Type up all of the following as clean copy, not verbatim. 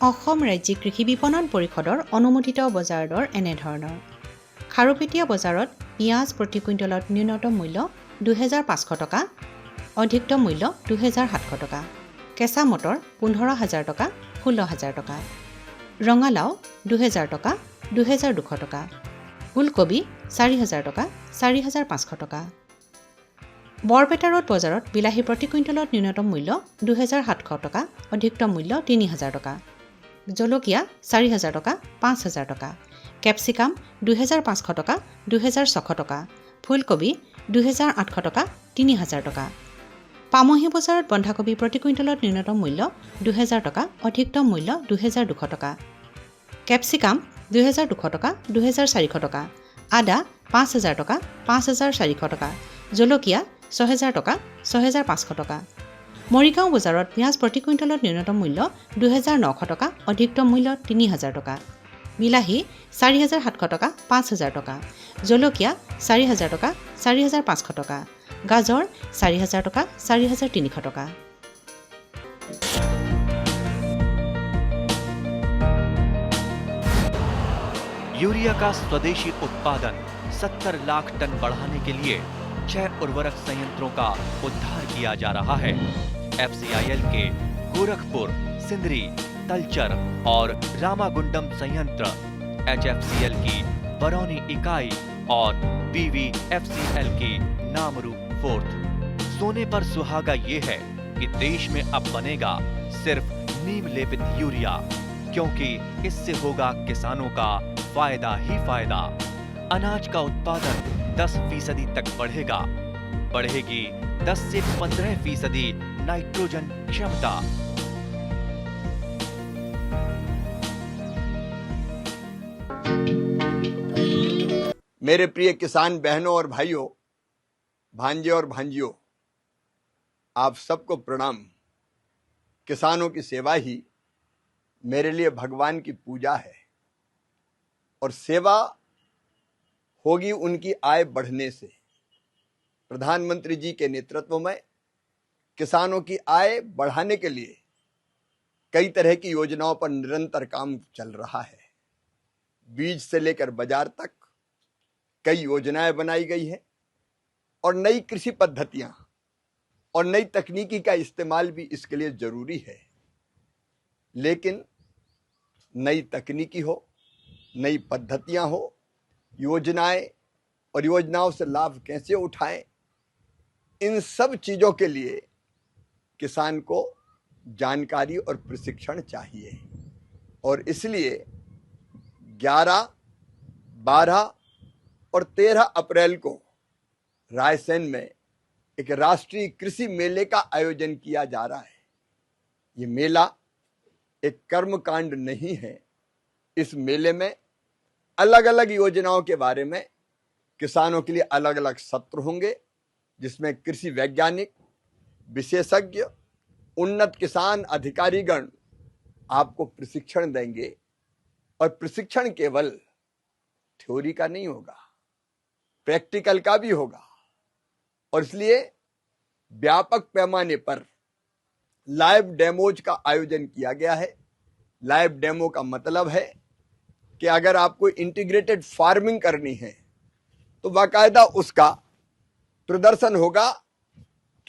অসম ৰাজ্যিক কৃষি বিপণন পৰিষদৰ অনুমোদিত বজাৰ দৰ এনেধৰণৰ। খাৰুপেটীয়া বজাৰত পিঁয়াজ প্ৰতি কুইণ্টলত ন্যূনতম মূল্য ২৫০০ টকা, অধিকতম মূল্য ২৭০০ টকা। কেঁচা মটৰ ১৫,০০০ টকা, ১৬,০০০ টকা। ৰঙালাও ২,০০০ টকা, ২,২০০ টকা। ওলকবি ৪,০০০ টকা, ৪,৫০০ টকা। বৰপেটা ৰোড বজাৰত বিলাহী প্ৰতি কুইণ্টলত ন্যূনতম মূল্য ২,৭০০ টকা, অধিকতম মূল্য ৩,০০০ টকা। জলকীয়া ৪,০০০ টকা, ৫,০০০ টকা। কেপচিকাম ২,৫০০ টকা, ২,৬০০ টকা। ফুলকবি ২,৮০০ টকা, ৩,০০০ টকা। পামহি বজাৰত বন্ধাকবি প্ৰতি কুইণ্টলত ন্যূনতম মূল্য ২,০০০ টকা, অধিকতম মূল্য ২,২০০ টকা। কেপচিকাম ২,২০০ টকা, ২,৪০০ টকা। আদা ৫,০০০ টকা, ৫,৪০০ টকা। জলকীয়া ৬,০০০ টকা, ৬,৫০০ টকা। মৰিগাঁও বজাৰত পিঁয়াজ প্ৰতি কুইণ্টলত ন্যূনতম মূল্য ২,৯০০ টকা, অধিকতম মূল্য ৩,০০০ টকা। বিলাহী ৪,৭০০ টকা, ৫,০০০ টকা। জলকীয়া ৪,০০০ টকা, ৪,৫০০ টকা। গাজৰ ৪,০০০ টকা, ৪,৩০০ টকা। यूरिया का स्वदेशी उत्पादन 70 लाख टन बढ़ाने के लिए 6 उर्वरक संयंत्रों का उद्धार किया जा रहा है। FCIL के गोरखपुर, सिंदरी, तलचर और रामागुंडम संयंत्र, HFCL की बरौनी इकाई और BVFCL की नामरू फोर्थ। सोने पर सुहागा ये है कि देश में अब बनेगा सिर्फ नीम लेपित यूरिया, क्योंकि इससे होगा किसानों का फायदा ही फायदा। अनाज का उत्पादन 10% तक बढ़ेगा। बढ़ेगी 10 से 15% नाइट्रोजन क्षमता। मेरे प्रिय किसान बहनों और भाइयों, भांजे और भांजियों, आप सबको प्रणाम। किसानों की सेवा ही मेरे लिए भगवान की पूजा है और सेवा होगी उनकी आय बढ़ने से। प्रधानमंत्री जी के नेतृत्व में किसानों की आय बढ़ाने के लिए कई तरह की योजनाओं पर निरंतर काम चल रहा है। बीज से लेकर बाजार तक कई योजनाएं बनाई गई है और नई कृषि पद्धतियां और नई तकनीकी का इस्तेमाल भी इसके लिए जरूरी है। लेकिन नई तकनीकी हो, नई पद्धतियां हो, योजनाएं और योजनाओं से लाभ कैसे उठाएं, इन सब चीजों के लिए किसान को जानकारी और प्रशिक्षण चाहिए। और इसलिए 11, 12 और 13 अप्रैल को रायसेन में एक राष्ट्रीय कृषि मेले का आयोजन किया जा रहा है। ये मेला एक कर्मकांड नहीं है। इस मेले में अलग अलग योजनाओं के बारे में किसानों के लिए अलग अलग सत्र होंगे, जिसमें कृषि वैज्ञानिक, विशेषज्ञ, उन्नत किसान अधिकारीगण आपको प्रशिक्षण देंगे। और प्रशिक्षण केवल थ्योरी का नहीं होगा, प्रैक्टिकल का भी होगा। और इसलिए व्यापक पैमाने पर लाइव डेमोज का आयोजन किया गया है। लाइव डेमो का मतलब है कि अगर आपको इंटीग्रेटेड फार्मिंग करनी है तो बाकायदा उसका प्रदर्शन होगा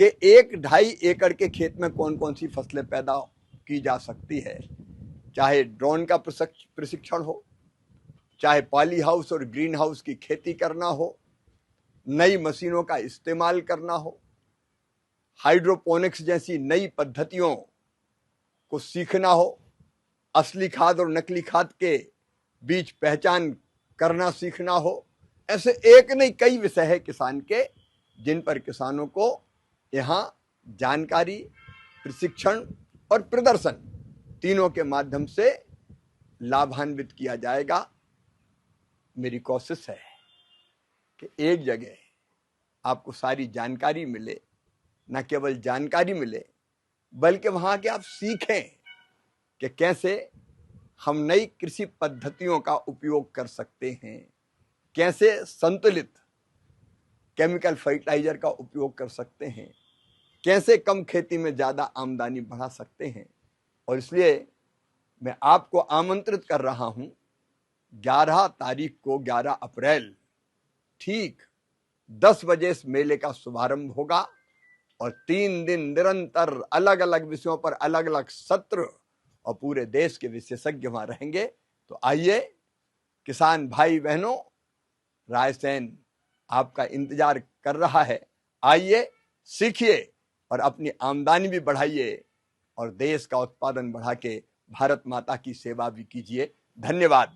कि 1-2.5 एकड़ के खेत में कौन कौन सी फसलें पैदा की जा सकती है। चाहे ड्रोन का प्रशिक्षण हो, चाहे पॉली हाउस और ग्रीन हाउस की खेती करना हो, नई मशीनों का इस्तेमाल करना हो, हाइड्रोपोनिक्स जैसी नई पद्धतियों को सीखना हो, असली खाद और नकली खाद के बीच पहचान करना सीखना हो। ऐसे एक नहीं कई विषय है किसान के, जिन पर किसानों को यहाँ जानकारी, प्रशिक्षण और प्रदर्शन तीनों के माध्यम से लाभान्वित किया जाएगा। मेरी कोशिश है कि एक जगह आपको सारी जानकारी मिले, न केवल जानकारी मिले बल्कि वहां के आप सीखें कि कैसे हम नई कृषि पद्धतियों का उपयोग कर सकते हैं, कैसे संतुलित केमिकल फर्टिलाइजर का उपयोग कर सकते हैं, कैसे कम खेती में ज़्यादा आमदनी बढ़ा सकते हैं। और इसलिए मैं आपको आमंत्रित कर रहा हूं 11 तारीख को 11 अप्रैल ठीक 10 बजे इस मेले का शुभारंभ होगा और 3 दिन निरंतर अलग अलग विषयों पर अलग अलग सत्र और पूरे देश के विशेषज्ञ वहां रहेंगे। तो आइए किसान भाई बहनों, रायसेन आपका इंतजार कर रहा है। आइए, सीखिए और अपनी आमदनी भी बढ़ाइए और देश का उत्पादन बढ़ा के भारत माता की सेवा भी कीजिए। धन्यवाद।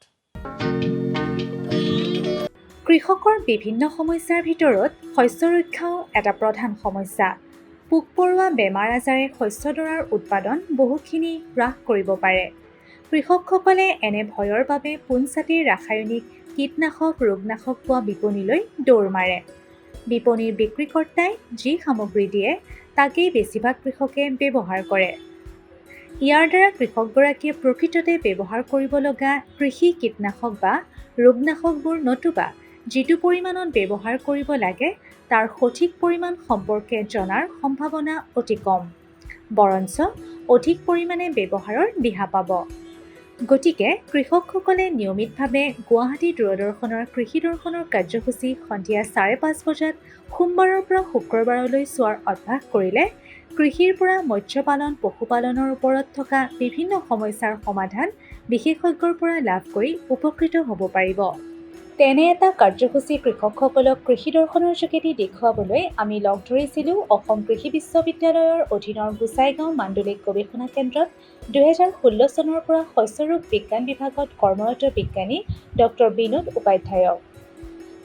কৃষকৰ বিভিন্ন সমস্যাৰ ভিতৰত শস্য ৰক্ষাও এটা প্ৰধান সমস্যা। পোক-পৰুৱা বেমাৰ আজাৰে শস্যডৰাৰ উৎপাদন বহুখিনি হ্ৰাস কৰিব পাৰে। কৃষকসকলে এনে ভয়ৰ বাবে পোনছাটিৰ ৰাসায়নিক কীটনাশক ৰোগনাশক পোৱা বিপণীলৈ দৌৰ মাৰে। বিপণীৰ বিক্ৰীকৰ্তাই যি সামগ্ৰী দিয়ে তাকেই বেছিভাগ কৃষকে ব্যৱহাৰ কৰে। ইয়াৰ দ্বাৰা কৃষকগৰাকীয়ে প্ৰকৃততে ব্যৱহাৰ কৰিব লগা কৃষি কীটনাশক বা ৰোগনাশকবোৰ নতুবা যিটো পৰিমাণত ব্যৱহাৰ কৰিব লাগে তাৰ সঠিক পৰিমাণ সম্পৰ্কে জনাৰ সম্ভাৱনা অতি কম, বৰঞ্চ অধিক পৰিমাণে ব্যৱহাৰৰ দিহা পাব। গতিকে কৃষকসকলে নিয়মিতভাৱে গুৱাহাটী দূৰদৰ্শনৰ কৃষি দৰ্শনৰ কাৰ্যসূচী সন্ধিয়া 5:30 বজাত সোমবাৰৰ পৰা শুক্ৰবাৰলৈ চোৱাৰ অভ্যাস কৰিলে কৃষিৰ পৰা মৎস্য পালন পশুপালনৰ ওপৰত থকা বিভিন্ন সমস্যাৰ সমাধান বিশেষজ্ঞৰ পৰা লাভ কৰি উপকৃত হ'ব পাৰিব। তেনে এটা কাৰ্যসূচী কৃষকসকলক কৃষি দৰ্শনৰ যোগেদি দেখুৱাবলৈ আমি লগ ধৰিছিলোঁ অসম কৃষি বিশ্ববিদ্যালয়ৰ অধীনৰ গোচাইগাঁও মাণ্ডলিক গৱেষণা কেন্দ্ৰত 2016 চনৰ পৰা শস্য ৰোগ বিজ্ঞান বিভাগত কৰ্মৰত বিজ্ঞানী ডক্টৰ বিনোদ উপাধ্যায়ক।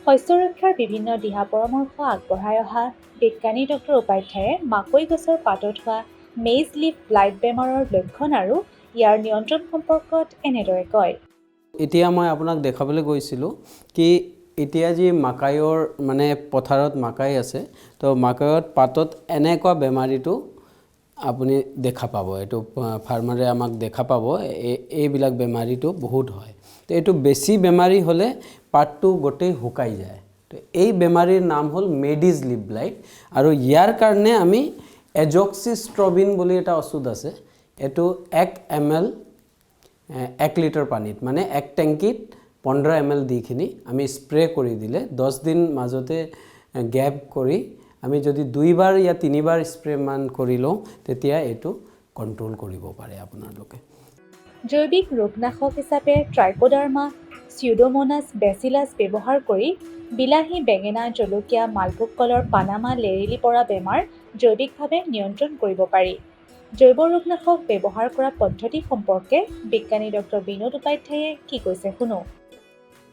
শস্য ৰক্ষাৰ বিভিন্ন দিহা পৰামৰ্শ আগবঢ়াই অহা বিজ্ঞানী ডক্টৰ উপাধ্যায়ে মাকৈ গছৰ পাতত হোৱা মেইজ লিফ ব্লাইট বেমাৰৰ লক্ষণ আৰু ইয়াৰ নিয়ন্ত্ৰণ সম্পৰ্কত এনেদৰে কয়। এতিয়া মই আপোনাক দেখাবলৈ গৈছিলোঁ কি এতিয়া যি মাকাইৰ মানে পথাৰত মাকাই আছে, তো মাকাইত পাতত এনেকুৱা বেমাৰীটো আপুনি দেখা পাব। এইটো ফাৰ্মাৰে আমাক দেখা পাব এইবিলাক বেমাৰীটো বহুত হয়। তো এইটো বেছি বেমাৰী হ'লে পাতটো গোটেই শুকাই যায়। তো এই বেমাৰীৰ নাম হ'ল মেডিজ লিফ ব্লাইট আৰু ইয়াৰ কাৰণে আমি এজক্সিষ্ট্ৰবিন বুলি এটা ঔষধ আছে, এইটো 1 ml 1 লিটাৰ পানীত মানে 1 টেংকিত 15 ml দিখিনি আমি স্প্ৰে কৰি দিলে 10 দিন মাজতে গ্যাপ কৰি আমি যদি 2 বাৰ या 3 বাৰ স্প্ৰে মান কৰি লওঁ তেতিয়া এইটো কন্ট্ৰোল কৰিব পাৰে আপোনালোকে। জৈৱিক ৰোগনাশক হিচাপে ট্ৰাইকোডাৰ্মা চিউডোমোনাছ বেচিলাছ ব্যৱহাৰ কৰি বিলাহী, বেঙেনা, জলকীয়া, মালভোগ কলৰ পানামা লেৰেলি পৰা বেমাৰ জৈৱিকভাৱে নিয়ন্ত্ৰণ কৰিব পাৰি। জৈৱ ৰোগনাশক ব্যৱহাৰ কৰা পদ্ধতি সম্পৰ্কে বিজ্ঞানী ডক্টৰ বিনোদ উপাধ্যায়ে কি কৈছে শুনো।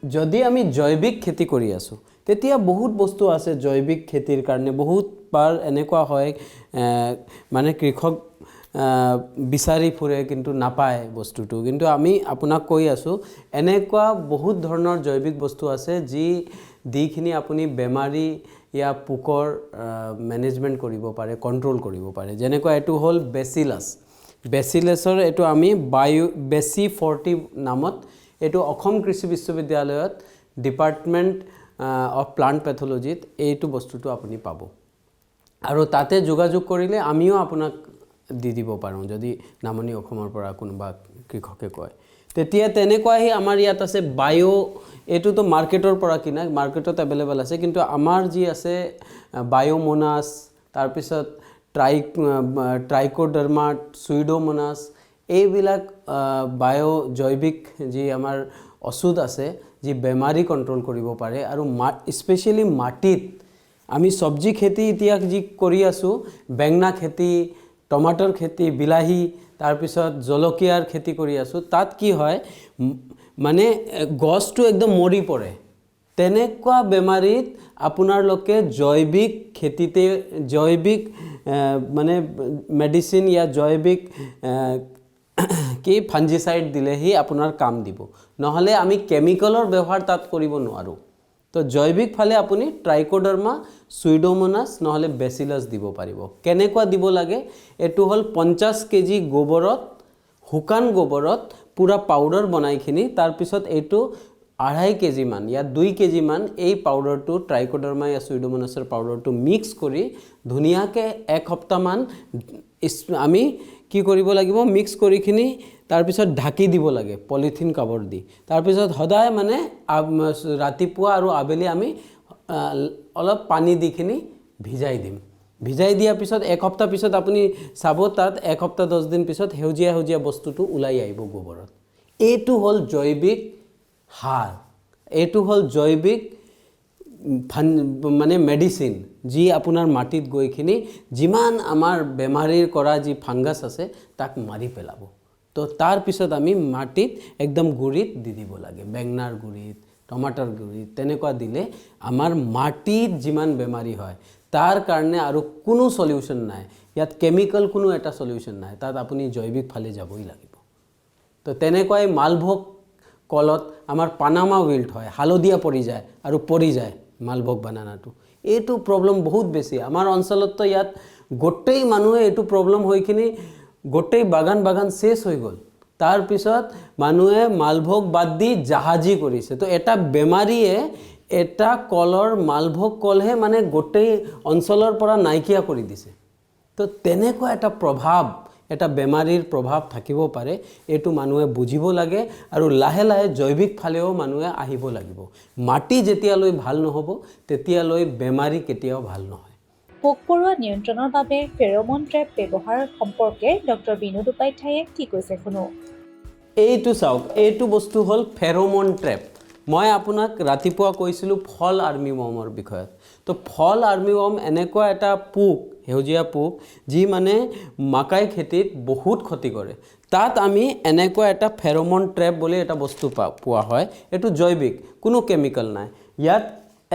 যদি আমি জৈৱিক খেতি কৰি আছোঁ তেতিয়া বহুত বস্তু আছে জৈৱিক খেতিৰ কাৰণে। বহুত বাৰ এনেকুৱা হয় মানে কৃষক বিচাৰি ফুৰে কিন্তু নাপায় বস্তুটো, কিন্তু আমি আপোনাক কৈ আছোঁ এনেকুৱা বহুত ধৰণৰ জৈৱিক বস্তু আছে যিখিনি আপুনি বেমাৰী या পোকৰ মেনেজমেণ্ট কৰিব পাৰে, কণ্ট্ৰোল কৰিব পাৰে। যেনেকুৱা এইটো হ'ল বেচিলাছৰ এইটো আমি বেচি 40 নামত এইটো অসম কৃষি বিশ্ববিদ্যালয়ত ডিপাৰ্টমেণ্ট অফ প্লাণ্ট পেথলজিত এইটো বস্তুটো আপুনি পাব আৰু তাতে যোগাযোগ কৰিলে আমিও আপোনাক দি দিব পাৰোঁ যদি নামনি অসমৰ পৰা কোনোবা কৃষকে কয়। তেতিয়া তেনেকুৱাই আমাৰ ইয়াত আছে এইটোতো মাৰ্কেটৰ পৰা কিনা, মাৰ্কেটত এভেইলেবল আছে, কিন্তু আমাৰ যি আছে বায়োমোনাছ, তাৰপিছত ট্ৰাইকোডাৰ্মা, চুইডোমোনাছ, এইবিলাক জৈৱিক যি আমাৰ ঔষধ আছে যি বেমাৰী কণ্ট্ৰোল কৰিব পাৰে। আৰু স্পেচিয়েলি মাটিত আমি চব্জি খেতি এতিয়া যি কৰি আছোঁ, বেঙেনা খেতি, টমাটৰ খেতি, বিলাহী, তাৰপিছত জলকীয়াৰ খেতি কৰি আছোঁ, তাত কি হয় মানে গছটো একদম মৰি পৰে। তেনেকুৱা বেমাৰীত আপোনালোকে জৈৱিক খেতিতে জৈৱিক মানে মেডিচিন या জৈৱিক কি ফাঞ্জিচাইড দিলেহি আপোনাৰ কাম দিব, নহ'লে আমি কেমিকেলৰ ব্যৱহাৰ তাত কৰিব নোৱাৰোঁ। তো জৈৱিক ফালে আপুনি ট্ৰাইকোডাৰ্মা, চুইডোমোনাছ নহ'লে বেচিলাছ দিব পাৰিব। কেনেকুৱা দিব লাগে, এইটো হ'ল 50 কেজি গোবৰত, শুকান গোবৰত পুৰা পাউডাৰ বনাইখিনি, তাৰপিছত এইটো 2.5 কেজিমান ইয়াত 2 কেজিমান এই পাউডাৰটো ট্ৰাইকোডাৰ্মা या সুইডোমোনাছৰ পাউডাৰটো মিক্স কৰি ধুনীয়াকৈ 1 সপ্তাহমান আমি কি কৰিব লাগিব মিক্স কৰিখিনি তাৰপিছত ঢাকি দিব লাগে পলিথিন কভাৰ দি তাৰপিছত সদায় মানে ৰাতিপুৱা আৰু আবেলি আমি অলপ পানী দিখিনি ভিজাই দিম ভিজাই দিয়াৰ পিছত 1 সপ্তাহ পিছত আপুনি চাব তাত 1 সপ্তাহ 10 দিন পিছত হেউজিয়া বস্তুটো ওলাই আহিব গোবৰত এইটো হ'ল জৈৱিক সাৰ এইটো হ'ল জৈৱিক মানে মেডিচিন যি আপোনাৰ মাটিত গৈখিনি যিমান আমাৰ বেমাৰীৰ কৰা যি ফাংগাছ আছে তাক মাৰি পেলাব তো তাৰ পিছত আমি মাটিত একদম গুৰিত দি দিব লাগে বেঙনাৰ গুৰিত টমাটাৰ গুৰিত তেনেকুৱা দিলে আমাৰ মাটিত যিমান বেমাৰী হয় তাৰ কাৰণে আৰু কোনো সলিউশন নাই ইয়াত কেমিক্যাল কোনো এটা সলিউশন নাই তাত আপুনি জৈৱিক ফালে যাবই লাগিব তো তেনেকুৱাই মালভোগ কলত আমাৰ পানামা উইল্ট হয় হালদিয়া পৰি যায় আৰু পৰি যায় মালভোগ বানানাটো এইটো প্ৰবলেম বহুত বেছি আমাৰ অঞ্চলত তো ইয়াত গোটেই মানুহে এইটো প্ৰবলেম হৈখিনি গোটেই বাগান শেষ হৈ গ'ল তাৰ পিছত মানুহে মালভোগ বাদ দি জাহাজী কৰিছে তো এটা বেমাৰীয়ে এটা কলৰ মালভোগ কলহে মানে গোটেই অঞ্চলৰ পৰা নাইকিয়া কৰি দিছে তো তেনেকুৱা এটা প্ৰভাৱ এটা বেমাৰীৰ প্ৰভাৱ থাকিব পাৰে এইটো মানুহে বুজিব লাগে আৰু লাহে লাহে জৈৱিক ফালেও মানুহে আহিব লাগিব মাটি যেতিয়ালৈ ভাল নহব তেতিয়ালৈ বেমাৰী কেতিয়াও ভাল নহয় পোক পৰুৱা নিয়ন্ত্ৰণৰ বাবে ফেৰোমন ট্ৰেপ ব্যৱহাৰ সম্পৰ্কে ডক্টৰ বিনোদ উপাধ্যায়ে কি কৈছে শুনো এইটো চাওক এইটো বস্তু হ'ল ফেৰোমন ট্ৰেপ মই আপোনাক ৰাতিপুৱা কৈছিলোঁ ফল আৰ্মিৱৰ্মৰ বিষয়ত তো ফল আৰ্মিৱৰ্ম এনেকুৱা এটা পোক হেউজিয়া পোক যি মানে মাকাই খেতিত বহুত ক্ষতি কৰে তাত আমি এনেকুৱা এটা ফেৰোমন ট্ৰেপ বুলি এটা বস্তু পোৱা হয় এইটো জৈৱিক কোনো কেমিক্যাল নাই ইয়াত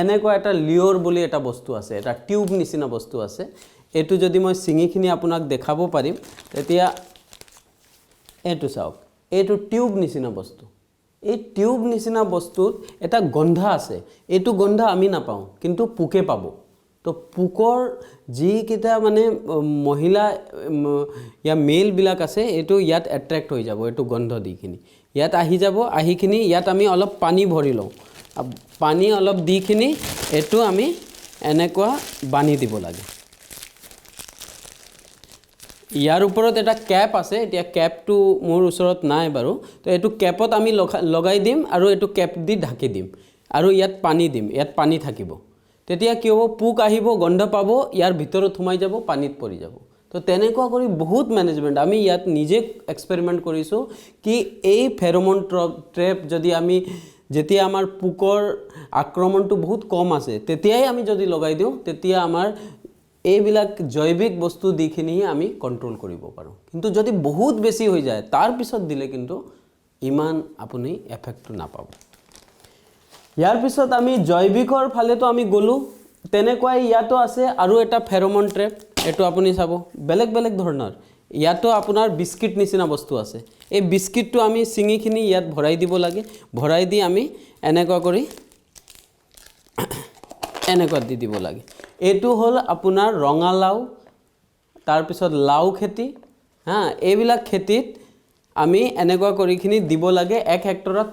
এনেকুৱা এটা লিঅৰ বুলি এটা বস্তু আছে এটা টিউব নিচিনা বস্তু আছে এইটো যদি মই চিঙিখিনি আপোনাক দেখাব পাৰিম তেতিয়া এইটো চাওক এইটো টিউব নিচিনা বস্তু এই টিউব নিচিনা বস্তুত এটা গন্ধ আছে এইটো গন্ধ আমি নাপাওঁ কিন্তু পোকে পাব তো পোকৰ যিকেইটা মানে মহিলা ইয়া মেলবিলাক আছে এইটো ইয়াত এট্ৰেক্ট হৈ যাব এইটো গন্ধ দিখিনি ইয়াত আহি যাব আহিখিনি ইয়াত আমি অলপ পানী ভৰি লওঁ পানী অলপ দিখিনি এইটো আমি এনেকুৱা বান্ধি দিব লাগে ইয়াৰ ওপৰত এটা কেপ আছে এতিয়া কেপটো মোৰ ওচৰত নাই বাৰু তো এইটো কেপত আমি লগাই দিম আৰু এইটো কেপ দি ঢাকি দিম আৰু ইয়াত পানী দিম ইয়াত পানী থাকিব তেতিয়া কি হ'ব পোক আহিব গন্ধ পাব ইয়াৰ ভিতৰত সোমাই যাব পানীত পৰি যাব তো তেনেকুৱা কৰি বহুত মেনেজমেণ্ট আমি ইয়াত নিজে এক্সপেৰিমেণ্ট কৰিছোঁ কি এই ফেৰোমন ট্ৰেপ যদি আমি যেতিয়া আমাৰ পোকৰ আক্ৰমণটো বহুত কম আছে তেতিয়াই আমি যদি লগাই দিওঁ তেতিয়া আমাৰ এইবিলাক জৈৱিক বস্তু দিখিনি আমি কন্ট্ৰোল কৰিব পাৰোঁ কিন্তু যদি বহুত বেছি হৈ যায় তাৰ পিছত দিলে কিন্তু ইমান আপুনি এফেক্টটো নাপাব ইয়াৰ পিছত আমি জৈৱিকৰ ফালেতো আমি গ'লো তেনেকুৱাই ইয়াতো আছে আৰু এটা ফেৰোমন ট্ৰেপ এইটো আপুনি চাব বেলেগ ধৰণৰ ইয়াতো আপোনাৰ বিস্কিট নিচিনা বস্তু আছে এই বিস্কিটটো আমি চিঙিখিনি ইয়াত ভৰাই দিব লাগে ভৰাই দি আমি এনেকুৱা কৰি এনেকুৱা দি দিব লাগে এইটো হ'ল আপোনাৰ ৰঙালাও তাৰপিছত লাও খেতি হা এইবিলাক খেতিত আমি এনেকুৱা কৰিখিনি দিব লাগে 1 হেক্টৰত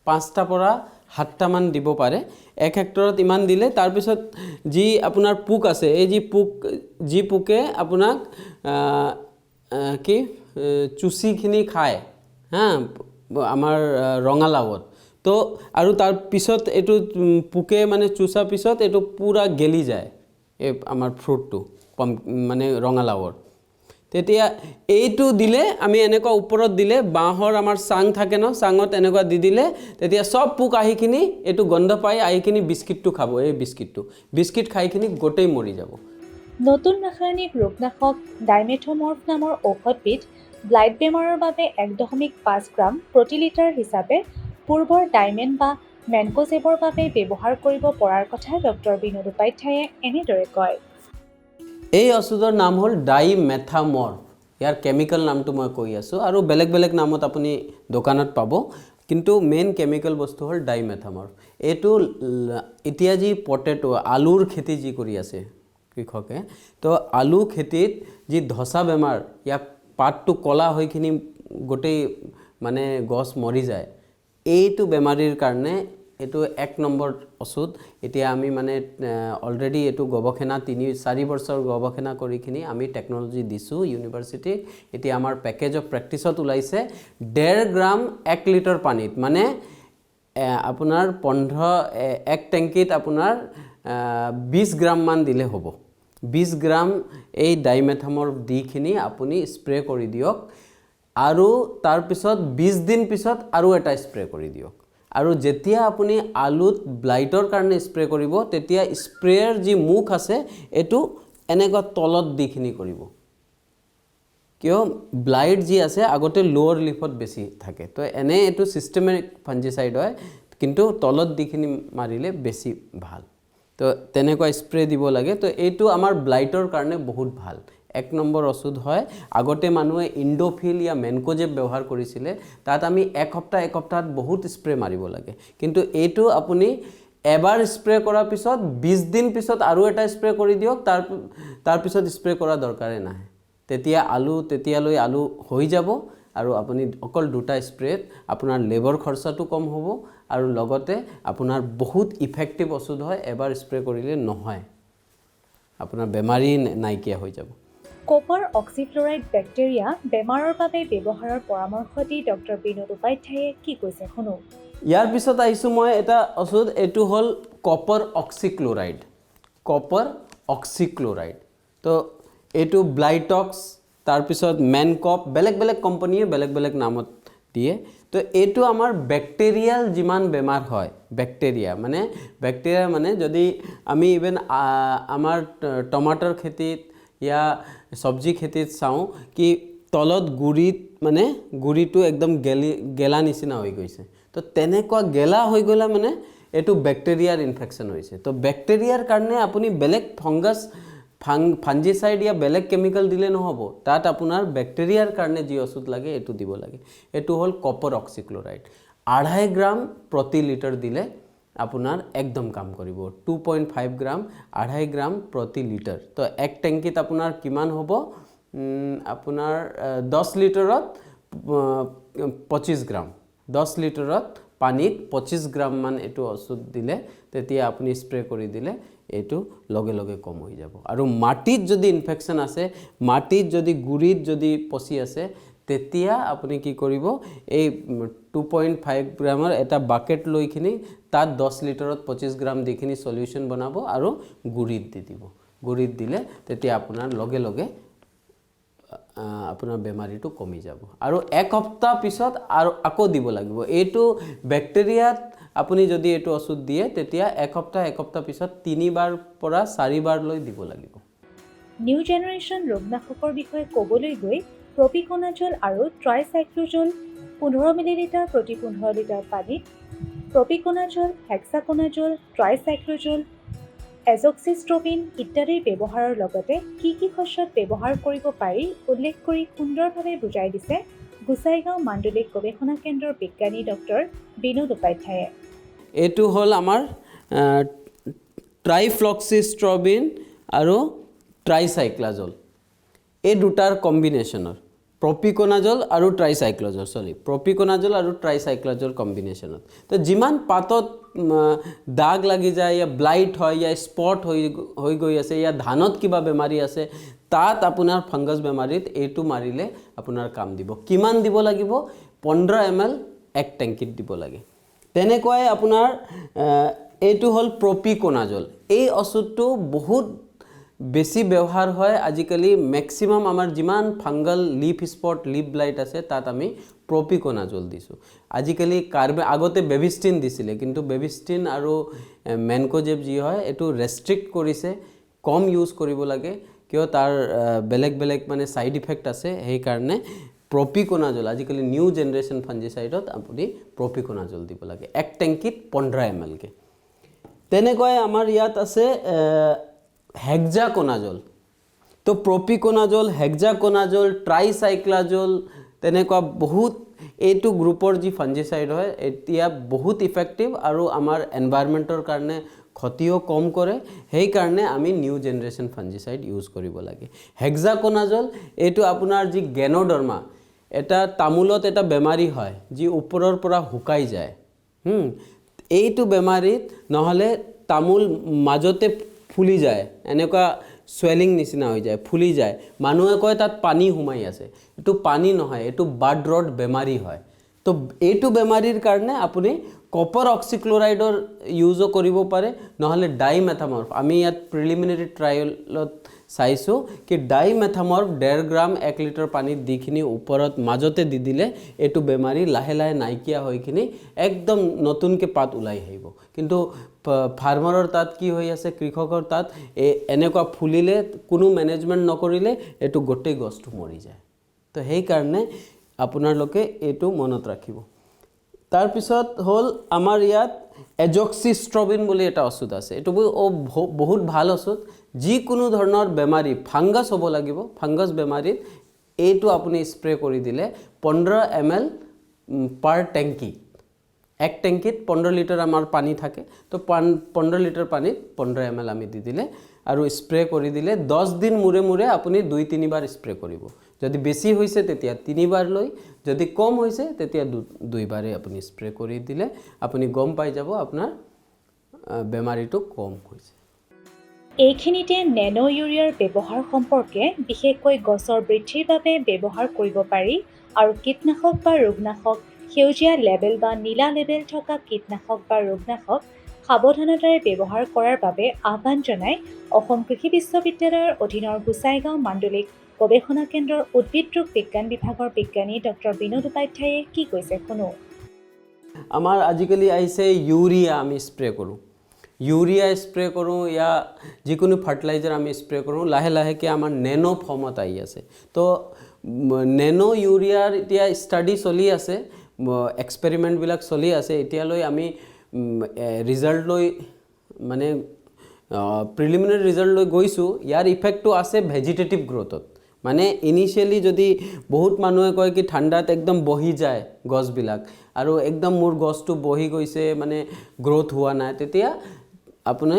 5টা পৰা 7টা মান দিব পাৰে 1 হেক্টৰত ইমান দিলে তাৰপিছত যি আপোনাৰ পোক আছে এই যি পোকে আপোনাক কি চুচিখিনি খায় হা আমাৰ ৰঙালাওত তো আৰু তাৰ পিছত এইটো পোকে মানে চুচা পিছত এইটো পুৰা গেলি যায় এই আমাৰ ফ্ৰুটটো মানে ৰঙালাওৰ তেতিয়া এইটো দিলে আমি এনেকুৱা ওপৰত দিলে বাঁহৰ আমাৰ চাং থাকে ন চাঙত এনেকুৱা দি দিলে তেতিয়া সব পোক আহিখিনি এইটো গন্ধ পাই আহিখিনি বিস্কিটটো খাব এই বিস্কিট খাইখিনি গোটেই মৰি যাব নতুন ৰাসায়নিক ৰোগনাশক ডাইমেথমৰ্ফ নামৰ ঔষধবিধ ব্লাইট বেমাৰৰ বাবে 1.5 গ্ৰাম প্ৰতি লিটাৰ হিচাপে পূৰ্বৰ ডাইমেন বা মেনকোজেবৰ বাবে ব্যৱহাৰ কৰিব পৰাৰ কথা ডক্টৰ বিনোদ উপাধ্যায়ে এনেদৰে কয় এই ঔষধৰ নাম হ'ল ডাইমেথামৰ্ফ ইয়াৰ কেমিক্যাল নামটো মই কৈ আছোঁ আৰু বেলেগ নামত আপুনি দোকানত পাব কিন্তু মেইন কেমিক্যাল বস্তু হ'ল ডাইমেথামৰ্ফ এইটো এতিয়া যি পটেটো আলুৰ খেতি যি কৰি আছে কৃষকে তো আলু খেতিত যি ধসা বেমাৰ ইয়াক পাতটো কলা হৈখিনি গোটেই মানে গছ মৰি যায় এইটো বেমাৰীৰ কাৰণে এইটো 1 নম্বৰ ওষুধ এতিয়া আমি মানে অলৰেডি এইটো গৱেষণা 3-4 বছৰ গৱেষণা কৰিখিনি আমি টেকনলজি দিছোঁ ইউনিভাৰ্চিটিক এতিয়া আমাৰ পেকেজ অফ প্ৰেক্টিছত ওলাইছে 1.5 গ্ৰাম 1 লিটাৰ পানীত মানে আপোনাৰ 1 টেংকিত আপোনাৰ 20 গ্ৰাম মান দিলে হ'ব 20 গ্ৰাম এই ডাইমেথামৰ দিখিনি আপুনি স্প্ৰে কৰি দিয়ক আৰু তাৰ পিছত 20 দিন পিছত আৰু এটা স্প্ৰে কৰি দিয়ক আৰু যেতিয়া আপুনি আলুত ব্লাইটৰ কাৰণে স্প্ৰে কৰিব তেতিয়া স্প্ৰেয়াৰ যি মুখ আছে এটো এনেকুৱা তলত দিখিনি কৰিব কিয় ব্লাইট যি আছে আগতে লোৱাৰ লিফত বেছি থাকে তো এনে এটো সিস্টেমেটিক ফাঞ্জিসাইড হয় কিন্তু তলত দিখিনি মাৰিলে বেছি ভাল তো তেনেকুৱা স্প্ৰে দিব লাগে তো এইটো আমাৰ ব্লাইটৰ কাৰণে বহুত ভাল 1 নম্বৰ ওষুধ হয় আগতে মানুহে ইন্ডোফিল या মেনকোজেব ব্যৱহাৰ কৰিছিলে তাত আমি এক সপ্তাহত বহুত স্প্ৰে মাৰিব লাগে কিন্তু এইটো আপুনি এবাৰ স্প্ৰে কৰাৰ পিছত 20 দিন পিছত আৰু এটা স্প্ৰে কৰি দিয়ক তাৰ পিছত স্প্ৰে কৰা দৰকাৰে নাই তেতিয়ালৈ আলু হৈ যাব আৰু আপুনি অকল দুটা স্প্ৰেত আপোনাৰ লেবৰ খৰচাটো কম হ'ব আৰু লগতে আপোনাৰ বহুত ইফেক্টিভ ওষুধ হয় এবাৰ স্প্ৰে কৰিলে নহয় আপোনাৰ বেমাৰী নাইকিয়া হৈ যাব কপাৰ অক্সিফ্লৰাইড বেক্টেৰিয়া বেমাৰৰ বাবে ব্যৱহাৰৰ পৰামৰ্শ দি ডক্টৰ বিনোদ উপাধ্যায়ে কি কৈছে শুনো ইয়াৰ পিছত আহিছো মই এটা ওষুধ এটো হল কপাৰ অক্সিক্লোৰাইড তো এটো ব্লাইটক্স তাৰ পিছত মেনকপ বেলেগ কোম্পানীয়ে বেলেগ নামত দিয়ে তো এটো আমাৰ ব্যাকটেৰিয়াল যিমান বেমাৰ হয় ব্যাকটেৰিয়া মানে যদি আমি ইভেন আমাৰ টমাটৰ খেতিত या সবজি খেতিত চাও কি তলত গুৰিত মানে গুৰিটো একদম গেলা নিচিনা হৈ গৈছে তো তেনেকুৱা গেলা হৈ গলা মানে এটো ব্যাকটেৰিয়াৰ ইনফেকশন হৈছে তো ব্যাকটেৰিয়াৰ কাৰণে আপুনি বেলেগ ফাংগাস ফাঞ্জিসাইড या বেলেগ কেমিক্যাল দিলে নহব তাত আপোনাৰ ব্যাকটেৰিয়াৰ কাৰণে যি ওষুধ লাগে এটো দিব লাগে এটো হল কপাৰ অক্সিক্লোৰাইড 2.5 গ্ৰাম প্ৰতি লিটাৰ দিলে আপোনাৰ একদম কাম কৰিব 2.5 গ্ৰাম 2.5 গ্ৰাম প্ৰতি লিটাৰ তো এক টেংকিত আপোনাৰ কিমান হ'ব আপোনাৰ 10 লিটাৰত 25 গ্ৰাম 10 লিটাৰত পানীত 25 গ্ৰাম মান এটো ওষুধ দিলে তেতিয়া আপুনি স্প্ৰে কৰি দিলে এটো লগে কম হৈ যাব আৰু মাটিত যদি ইনফেকশন আছে মাটিত যদি গুৰিত যদি পচি আছে তেতিয়া আপুনি কি কৰিব এই 2.5 গ্ৰামৰ এটা বাকেট লৈখিনি তাত 10 লিটাৰত 25 গ্ৰাম দিখিনি সলিউশন বনাব আৰু গুৰিত দি দিব গুৰিত দিলে তেতিয়া আপোনাৰ লগে আপোনাৰ বেমাৰীটো কমি যাব আৰু এক সপ্তাহ পিছত আৰু আকৌ দিব লাগিব এইটো ব্যাকটেৰিয়াত আপুনি যদি এটো ওষুধ দিয়ে তেতিয়া এক সপ্তাহ পিছত 3 বাৰ পৰা 4 বাৰ লৈ দিব লাগিব নিউ জেনাৰেশ্যন ৰোগনাশকৰ বিষয়ে ক'বলৈ গৈ প্ৰপিকনাজল আৰু ট্ৰাইসাইক্লোজল 15 মিলিলিটাৰ প্ৰতি 15 লিটাৰ পানীত প্ৰপিকনাজল হেক্সাকনাজল ট্ৰাইসাইক্লোজল এজক্সিষ্ট্ৰবিন ইত্যাদিৰ ব্যৱহাৰৰ লগতে কি শস্যত ব্যৱহাৰ কৰিব পাৰি উল্লেখ কৰি সুন্দৰভাৱে বুজাই দিছে গুচাইগাঁও মাণ্ডলিক গৱেষণা কেন্দ্ৰৰ বিজ্ঞানী ডক্টৰ বিনোদ উপাধ্যায়ে এটো হল আমাৰ ট্ৰাইফ্লক্সিষ্ট্ৰবিন আৰু ট্ৰাইসাইক্লাজল এই দুটাৰ কম্বিনেশ্যনৰ প্ৰপিকনাজল আৰু ট্ৰাইসাইক্লাজল কম্বিনেশ্যনত তো যিমান পাতত দাগ লাগি যায় या ব্লাইট হয় या স্পট হৈ গৈ আছে या ধানত কিবা বেমাৰী আছে তাত আপোনাৰ ফাংগাছ বেমাৰীত এটো মাৰিলে আপোনাৰ কাম দিব কিমান দিব লাগিব 15 ml এক টেংকিত দিব লাগে তেনেকৈ আপোনাৰ এটো হল প্ৰপিকনাজল এই ওষুধটো বহুত বেছি ব্যৱহাৰ হয় আজিকালি ম্যাক্সিমাম আমাৰ যিমান fungal leaf spot leaf blight আছে তাত আমি প্ৰপিকনাজল দিছো আজিকালি আগতে বেবিষ্টিন দিছিলে কিন্তু বেবিষ্টিন আৰু মেনকোজেব যি হয় এটো ৰেষ্ট্ৰিক্ট কৰিছে কম ইউজ কৰিব লাগে কিয় তাৰ বেলেগ মানে সাইড ইফেক্ট আছে সেই কাৰণে প্ৰপিকনাজল আজিকালি নিউ জেনাৰেশ্যন ফাঞ্জিসাইডত আপুনি প্ৰপিকনাজল দিব লাগে এক টেংকিত 15 ml কে তেনেকৈ আমাৰ ইয়াত আছে হেক্সাকনাজল তো প্ৰপিকনাজল হেক্সাকনাজল ট্ৰাইসাইক্লাজল তেনেকুৱা বহুত এইটো গ্ৰুপৰ যি ফাঞ্জিসাইড হয় এতিয়া বহুত ইফেক্টিভ আৰু আমাৰ এনভায়ৰনমেন্টৰ কাৰণে ক্ষতিও কম কৰে সেই কাৰণে আমি নিউ জেনাৰেশ্যন ফাঞ্জিসাইড ইউজ কৰিব লাগে হেক্সাকনাজল এটো আপোনাৰ যি গেনোডাৰ্মা এটা তামোলত এটা বেমাৰী হয় যি ওপৰৰ পৰা শুকাই যায়। এইটো বেমাৰীত নহ'লে তামোল মাজতে ফুলি যায়, এনেকুৱা চুৱেলিং নিচিনা হৈ যায়, ফুলি যায়। মানুহে কয় তাত পানী সোমাই আছে, এইটো পানী নহয়, এইটো বাৰ্ড ৰট বেমাৰী হয়। তো এইটো বেমাৰীৰ কাৰণে আপুনি কপাৰ অক্সিক্লৰাইডৰ ইউজো কৰিব পাৰে, নহ'লে ডাইমেথামৰ্ফ। আমি ইয়াত প্ৰিলিমিনাৰী ট্ৰায়েলত চাইছোঁ কি ডাইমেথামৰ্ফ 1.5 গ্ৰাম 1 লিটাৰ পানীত দিখিনি ওপৰত মাজতে দি দিলে এইটো বেমাৰী লাহে লাহে নাইকিয়া হৈখিনি একদম নতুনকৈ পাত ওলাই আহিব। কিন্তু ফাৰ্মাৰৰ তাত কি হৈ আছে, কৃষকৰ তাত এনেকুৱা ফুলিলে কোনো মেনেজমেণ্ট নকৰিলে এইটো গোটেই গছটো মৰি যায়। তো সেইকাৰণে আপোনালোকে এইটো মনত ৰাখিব। তাৰপিছত হ'ল আমাৰ ইয়াত এজক্সিষ্ট্ৰবিন বুলি এটা ঔষধ আছে। এইটো বহুত ভাল ঔষধ। যিকোনো ধৰণৰ বেমাৰী, ফাংগাছ হ'ব লাগিব, ফাংগাছ বেমাৰীত এইটো আপুনি স্প্ৰে কৰি দিলে 15 ml পাৰ টেংকি। এক টেংকিত 15 লিটাৰ আমাৰ পানী থাকে, তো 15 লিটাৰ পানীত 15 ml আমি দি দিলে আৰু স্প্ৰে কৰি দিলে 10 দিন মূৰে মূৰে আপুনি 2-3 বাৰ স্প্ৰে কৰিব। যদি বেছি হৈছে তেতিয়া 3 বাৰ লৈ, যদি কম হৈছে তেতিয়া 2 বাৰে আপুনি স্প্ৰে কৰি দিলে আপুনি গম পাই যাব আপোনাৰ বেমাৰীটো কম হৈছে। এইখিনিতে নেনো ইউৰিয়াৰ ব্যৱহাৰ সম্পৰ্কে বিশেষকৈ গছৰ বৃদ্ধিৰ বাবে ব্যৱহাৰ কৰিব পাৰি আৰু কীটনাশক বা ৰোগনাশক, সেউজীয়া লেবেল বা নীলা লেবেল থকা কীটনাশক বা ৰোগনাশক সাৱধানতাৰে ব্যৱহাৰ কৰাৰ বাবে আহ্বান জনাই অসম কৃষি বিশ্ববিদ্যালয়ৰ অধীনৰ গোসাইগাঁও মাণ্ডলিক গৱেষণা কেন্দ্ৰৰ উদ্ভিদ ৰোগ বিজ্ঞান বিভাগৰ বিজ্ঞানী ডক্টৰ বিনোদ উপাধ্যায়ে কি কৈছে শুনো। আমাৰ আজিকালি আহিছে ইউৰিয়া, আমি স্প্ৰে কৰোঁ, ইউৰিয়া স্প্ৰে কৰোঁ, ইয়া যিকোনো ফাৰ্টিলাইজাৰ আমি স্প্ৰে কৰোঁ। লাহে লাহেকৈ আমাৰ নেনো ফৰ্মত আহি আছে। তো নেনো ইউৰিয়াৰ এতিয়া ষ্টাডি চলি আছে, এক্সপেৰিমেণ্টবিলাক চলি আছে। এতিয়ালৈ আমি ৰিজাল্ট লৈ মানে প্ৰিলিমিনাৰী ৰিজাল্ট লৈ গৈছোঁ। ইয়াৰ ইফেক্টটো আছে ভেজিটেটিভ গ্ৰ'থত। মানে ইনিচিয়েলি যদি বহুত মানুহে কয় কি ঠাণ্ডাত একদম বহি যায় গছবিলাক আৰু একদম মোৰ গছটো বহি গৈছে, মানে গ্ৰ'থ হোৱা নাই, তেতিয়া আপুনি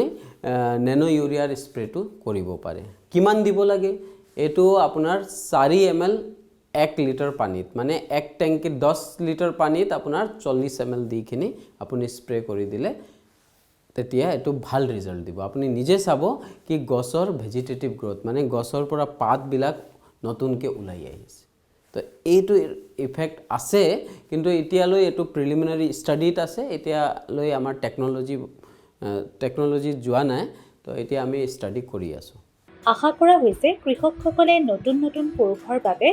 নেনো ইউৰিয়াৰ স্প্ৰেটো কৰিব পাৰে। কিমান দিব লাগে? এইটো আপোনাৰ 4 ml 1 লিটাৰ পানীত, মানে এক টেংকিত 10 লিটাৰ পানীত আপোনাৰ 40 ml দিখিনি আপুনি স্প্ৰে কৰি দিলে তেতিয়া এইটো ভাল ৰিজাল্ট দিব। আপুনি নিজে চাব কি গছৰ ভেজিটেটিভ গ্ৰ'থ, মানে গছৰ পৰা পাতবিলাক নতুনকৈ ওলাই আহিছে। তো এইটো ইফেক্ট আছে, কিন্তু এতিয়ালৈ এইটো প্ৰিলিমিনাৰী ষ্টাডিত আছে। এতিয়ালৈ আমাৰ টেকন'লজি যোৱা নাই, তো এতিয়া আমি ষ্টাডি কৰি আছোঁ। আশা কৰা হৈছে কৃষকসকলে নতুন নতুন পুৰুষৰ বাবে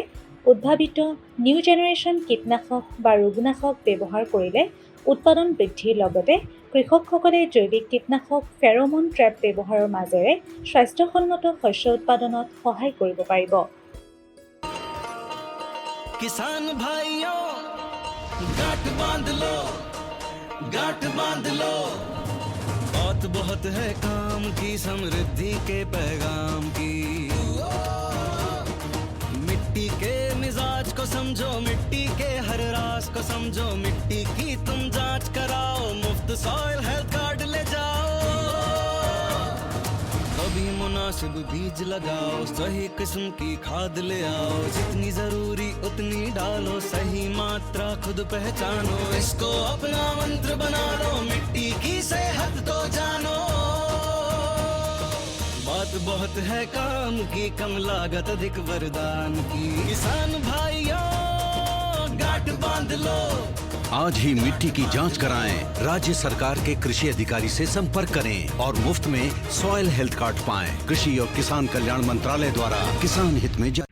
উদ্ভাৱিত নিউ জেনেৰেশ্যন কীটনাশক বা ৰোগনাশক ব্যৱহাৰ কৰিলে উৎপাদন বৃদ্ধিৰ লগতে কৃষকসকলে জৈৱিক কীটনাশক ফেৰমন ট্ৰেপ ব্যৱহাৰৰ মাজেৰে স্বাস্থ্যসন্মত শস্য উৎপাদনত সহায় কৰিব পাৰিব। किसान भाइयों गांठ बांध लो, गांठ बांध लो, बहुत बहुत है काम की, समृद्धि के पैगाम की। मिट्टी के मिजाज को समझो, मिट्टी के हर राज को समझो, मिट्टी की तुम जांच कराओ, मुफ्त सॉइल हेल्थ कार्ड ले जाओ। कभी मुनासिब बीज लगाओ, सही किस्म की खाद ले आओ, जितनी जरूरी उतनी डालो, सही मात्रा खुद पहचानो, इसको अपना मंत्र बना लो, मिट्टी की सेहत तो जानो। बात बहुत है काम की, कम लागत अधिक वरदान की, किसान भाइयों गांठ बांध लो। आज ही मिट्टी की जांच कराएं, राज्य सरकार के कृषि अधिकारी से संपर्क करें और मुफ्त में सॉइल हेल्थ कार्ड पाएं। कृषि और किसान कल्याण मंत्रालय द्वारा किसान हित में जारी।